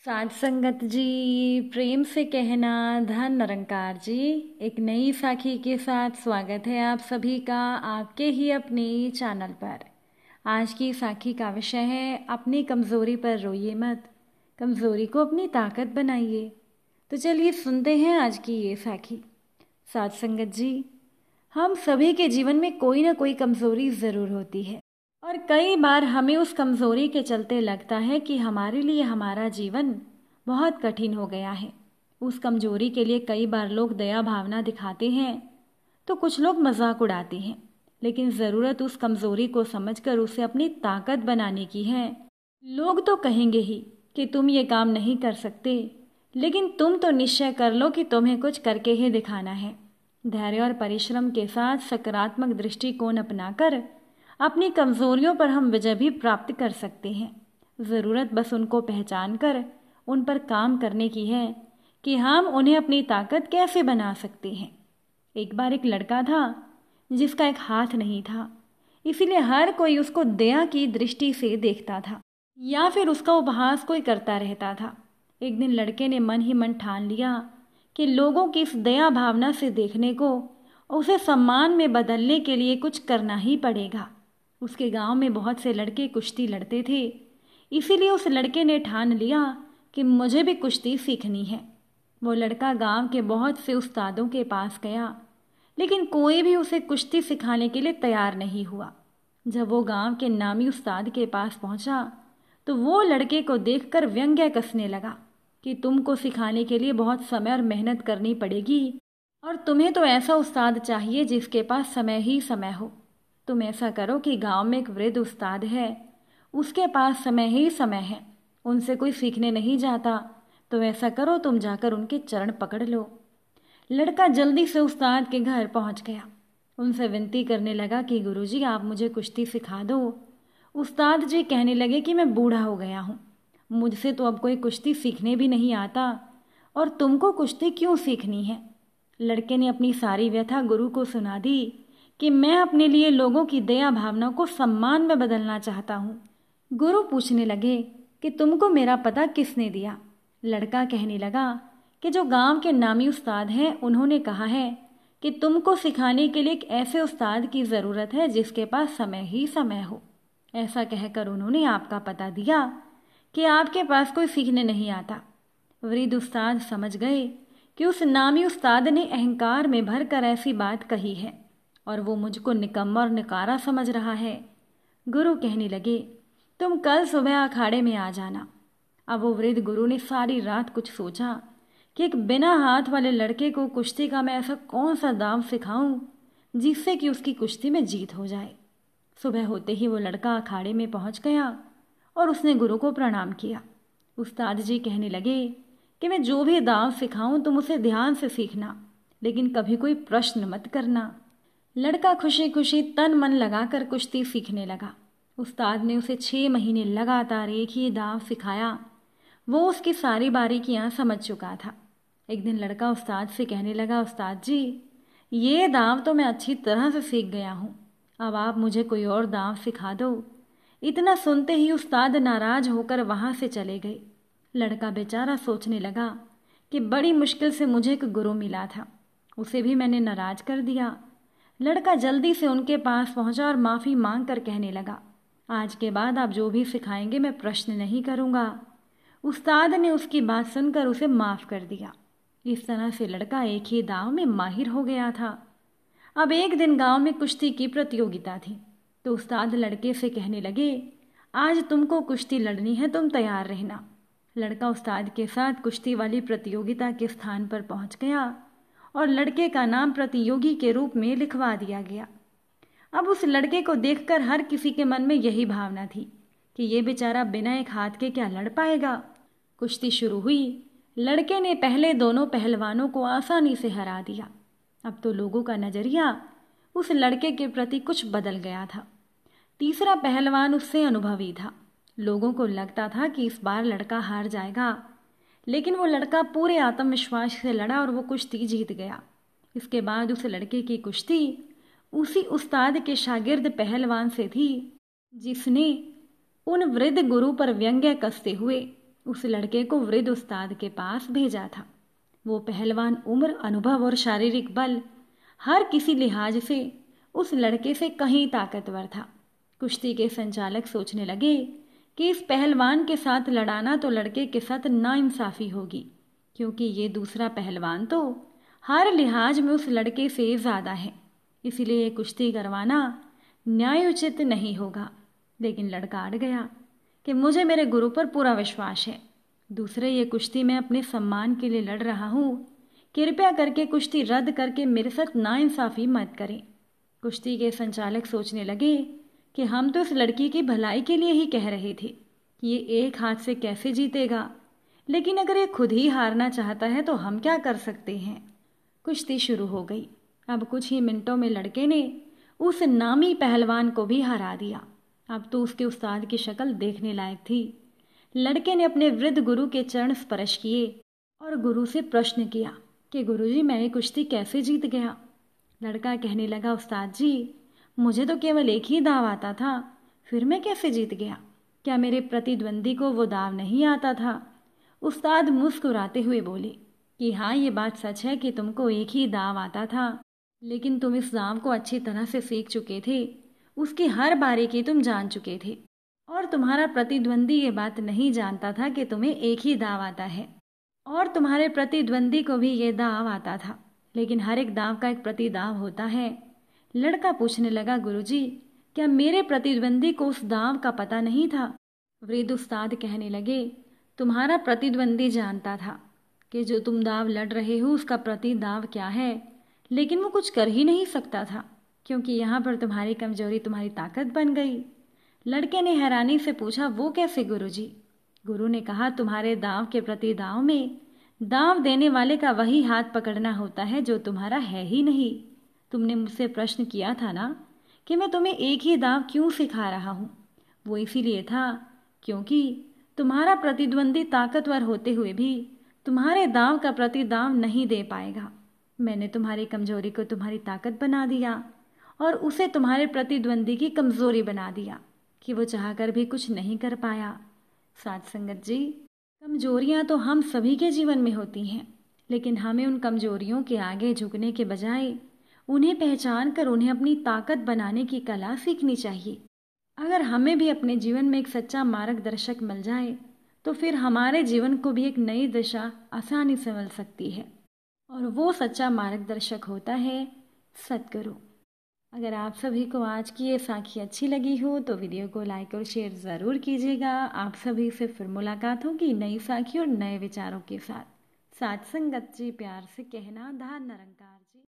साध संगत जी, प्रेम से कहना धन निरंकार जी। एक नई साखी के साथ स्वागत है आप सभी का आपके ही अपने चैनल पर। आज की साखी का विषय है अपनी कमज़ोरी पर रोइए मत, कमज़ोरी को अपनी ताकत बनाइए। तो चलिए सुनते हैं आज की ये साखी। साध संगत जी, हम सभी के जीवन में कोई ना कोई कमज़ोरी ज़रूर होती है और कई बार हमें उस कमज़ोरी के चलते लगता है कि हमारे लिए हमारा जीवन बहुत कठिन हो गया है। उस कमज़ोरी के लिए कई बार लोग दया भावना दिखाते हैं तो कुछ लोग मजाक उड़ाते हैं, लेकिन ज़रूरत उस कमज़ोरी को समझकर उसे अपनी ताकत बनाने की है। लोग तो कहेंगे ही कि तुम ये काम नहीं कर सकते, लेकिन तुम तो निश्चय कर लो कि तुम्हें कुछ करके ही दिखाना है। धैर्य और परिश्रम के साथ सकारात्मक दृष्टिकोण अपनाकर अपनी कमज़ोरियों पर हम विजय भी प्राप्त कर सकते हैं। ज़रूरत बस उनको पहचान कर उन पर काम करने की है कि हम उन्हें अपनी ताकत कैसे बना सकते हैं। एक बार एक लड़का था जिसका एक हाथ नहीं था, इसीलिए हर कोई उसको दया की दृष्टि से देखता था या फिर उसका उपहास कोई करता रहता था। एक दिन लड़के ने मन ही मन ठान लिया कि लोगों की इस दया भावना से देखने को उसे सम्मान में बदलने के लिए कुछ करना ही पड़ेगा। उसके गांव में बहुत से लड़के कुश्ती लड़ते थे, इसीलिए उस लड़के ने ठान लिया कि मुझे भी कुश्ती सीखनी है। वो लड़का गांव के बहुत से उस्तादों के पास गया, लेकिन कोई भी उसे कुश्ती सिखाने के लिए तैयार नहीं हुआ। जब वो गांव के नामी उस्ताद के पास पहुंचा तो वो लड़के को देखकर व्यंग्य कसने लगा कि तुमको सिखाने के लिए बहुत समय और मेहनत करनी पड़ेगी और तुम्हें तो ऐसा उस्ताद चाहिए जिसके पास समय ही समय हो। तुम ऐसा करो कि गांव में एक वृद्ध उस्ताद है, उसके पास समय ही समय है, उनसे कोई सीखने नहीं जाता, तो ऐसा करो तुम जाकर उनके चरण पकड़ लो। लड़का जल्दी से उस्ताद के घर पहुंच गया। उनसे विनती करने लगा कि गुरुजी आप मुझे कुश्ती सिखा दो। उस्ताद जी कहने लगे कि मैं बूढ़ा हो गया हूँ, मुझसे तो अब कोई कुश्ती सीखने भी नहीं आता और तुमको कुश्ती क्यों सीखनी है। लड़के ने अपनी सारी व्यथा गुरु को सुना दी कि मैं अपने लिए लोगों की दया भावना को सम्मान में बदलना चाहता हूँ। गुरु पूछने लगे कि तुमको मेरा पता किसने दिया। लड़का कहने लगा कि जो गांव के नामी उस्ताद हैं उन्होंने कहा है कि तुमको सिखाने के लिए एक ऐसे उस्ताद की ज़रूरत है जिसके पास समय ही समय हो। ऐसा कहकर उन्होंने आपका पता दिया कि आपके पास कोई सीखने नहीं आता। वृद्ध उस्ताद समझ गए कि उस नामी उस्ताद ने अहंकार में भरकर ऐसी बात कही है और वो मुझको निकम्मा और निकारा समझ रहा है। गुरु कहने लगे तुम कल सुबह अखाड़े में आ जाना। अब वो वृद्ध गुरु ने सारी रात कुछ सोचा कि एक बिना हाथ वाले लड़के को कुश्ती का मैं ऐसा कौन सा दाव सिखाऊं जिससे कि उसकी कुश्ती में जीत हो जाए। सुबह होते ही वो लड़का अखाड़े में पहुंच गया और उसने गुरु को प्रणाम किया। उस्ताद जी कहने लगे कि मैं जो भी दाव सिखाऊं तुम उसे ध्यान से सीखना, लेकिन कभी कोई प्रश्न मत करना। लड़का खुशी खुशी तन मन लगाकर कुश्ती सीखने लगा। उस्ताद ने उसे 6 महीने लगातार एक ही दाव सिखाया। वो उसकी सारी बारीकियां समझ चुका था। एक दिन लड़का उस्ताद से कहने लगा, उस्ताद जी ये दाव तो मैं अच्छी तरह से सीख गया हूँ, अब आप मुझे कोई और दाव सिखा दो। इतना सुनते ही उस्ताद नाराज होकर वहाँ से चले गए। लड़का बेचारा सोचने लगा कि बड़ी मुश्किल से मुझे एक गुरु मिला था, उसे भी मैंने नाराज कर दिया। लड़का जल्दी से उनके पास पहुंचा और माफ़ी मांग कर कहने लगा, आज के बाद आप जो भी सिखाएंगे मैं प्रश्न नहीं करूँगा। उस्ताद ने उसकी बात सुनकर उसे माफ़ कर दिया। इस तरह से लड़का एक ही दाव में माहिर हो गया था। अब एक दिन गांव में कुश्ती की प्रतियोगिता थी, तो उस्ताद लड़के से कहने लगे, आज तुमको कुश्ती लड़नी है, तुम तैयार रहना। लड़का उस्ताद के साथ कुश्ती वाली प्रतियोगिता के स्थान पर पहुंच गया और लड़के का नाम प्रतियोगी के रूप में लिखवा दिया गया। अब उस लड़के को देखकर हर किसी के मन में यही भावना थी कि ये बेचारा बिना एक हाथ के क्या लड़ पाएगा। कुश्ती शुरू हुई। लड़के ने पहले दोनों पहलवानों को आसानी से हरा दिया। अब तो लोगों का नज़रिया उस लड़के के प्रति कुछ बदल गया था। तीसरा पहलवान उससे अनुभवी था। लोगों को लगता था कि इस बार लड़का हार जाएगा, लेकिन वो लड़का पूरे आत्मविश्वास से लड़ा और वो कुश्ती जीत गया। इसके बाद उस लड़के की कुश्ती उसी उस्ताद के शागिर्द पहलवान से थी जिसने उन वृद्ध गुरु पर व्यंग्य कसते हुए उस लड़के को वृद्ध उस्ताद के पास भेजा था। वो पहलवान उम्र, अनुभव और शारीरिक बल हर किसी लिहाज से उस लड़के से कहीं ताकतवर था। कुश्ती के संचालक सोचने लगे कि इस पहलवान के साथ लड़ाना तो लड़के के साथ नाइंसाफी होगी, क्योंकि ये दूसरा पहलवान तो हर लिहाज में उस लड़के से ज़्यादा है, इसलिए कुश्ती करवाना न्यायोचित नहीं होगा। लेकिन लड़का अड़ गया कि मुझे मेरे गुरु पर पूरा विश्वास है। दूसरे, ये कुश्ती मैं अपने सम्मान के लिए लड़ रहा हूँ, कृपया करके कुश्ती रद्द करके मेरे साथ नाइंसाफ़ी मत करें। कुश्ती के संचालक सोचने लगे कि हम तो इस लड़की की भलाई के लिए ही कह रहे थे कि ये एक हाथ से कैसे जीतेगा, लेकिन अगर ये खुद ही हारना चाहता है तो हम क्या कर सकते हैं। कुश्ती शुरू हो गई। अब कुछ ही मिनटों में लड़के ने उस नामी पहलवान को भी हरा दिया। अब तो उसके उस्ताद की शक्ल देखने लायक थी। लड़के ने अपने वृद्ध गुरु के चरण स्पर्श किए और गुरु से प्रश्न किया कि गुरुजी, मैं ये कुश्ती कैसे जीत गया। लड़का कहने लगा, उस्ताद जी, मुझे तो केवल एक ही दाव आता था, फिर मैं कैसे जीत गया? क्या मेरे प्रतिद्वंदी को वो दाव नहीं आता था? उस्ताद मुस्कुराते हुए बोले कि हाँ, ये बात सच है कि तुमको एक ही दाव आता था, लेकिन तुम इस दाव को अच्छी तरह से सीख चुके थे, उसकी हर बारीकी तुम जान चुके थे, और तुम्हारा प्रतिद्वंदी ये बात नहीं जानता था कि तुम्हें एक ही दाव आता है, और तुम्हारे प्रतिद्वंदी को भी ये दाव आता था, लेकिन हर एक दाव का एक प्रतिदाव होता है। लड़का पूछने लगा, गुरुजी, क्या मेरे प्रतिद्वंदी को उस दाव का पता नहीं था? वृद्ध उस्ताद कहने लगे, तुम्हारा प्रतिद्वंदी जानता था कि जो तुम दाव लड़ रहे हो उसका प्रतिदाव क्या है, लेकिन वो कुछ कर ही नहीं सकता था, क्योंकि यहाँ पर तुम्हारी कमजोरी तुम्हारी ताकत बन गई। लड़के ने हैरानी से पूछा, वो कैसे गुरुजी? गुरु ने कहा, तुम्हारे दाव के प्रतिदाव में दाव देने वाले का वही हाथ पकड़ना होता है जो तुम्हारा है ही नहीं। तुमने मुझसे प्रश्न किया था ना कि मैं तुम्हें एक ही दाव क्यों सिखा रहा हूँ? वो इसीलिए था क्योंकि तुम्हारा प्रतिद्वंदी ताकतवर होते हुए भी तुम्हारे दाव का प्रतिदाव नहीं दे पाएगा। मैंने तुम्हारी कमजोरी को तुम्हारी ताकत बना दिया और उसे तुम्हारे प्रतिद्वंदी की कमजोरी बना दिया कि वो चाहकर भी कुछ नहीं कर पाया। साथ संगत जी, कमजोरियां तो हम सभी के जीवन में होती हैं, लेकिन हमें उन कमजोरियों के आगे झुकने के बजाय उन्हें पहचान कर उन्हें अपनी ताकत बनाने की कला सीखनी चाहिए। अगर हमें भी अपने जीवन में एक सच्चा मार्गदर्शक मिल जाए तो फिर हमारे जीवन को भी एक नई दिशा आसानी से मिल सकती है, और वो सच्चा मार्गदर्शक होता है सद्गुरु। अगर आप सभी को आज की ये साखी अच्छी लगी हो तो वीडियो को लाइक और शेयर ज़रूर कीजिएगा। आप सभी से फिर मुलाकात होगी नई साखी और नए विचारों के साथ। साथ संगत जी, प्यार से कहना, धार निरंकार जी।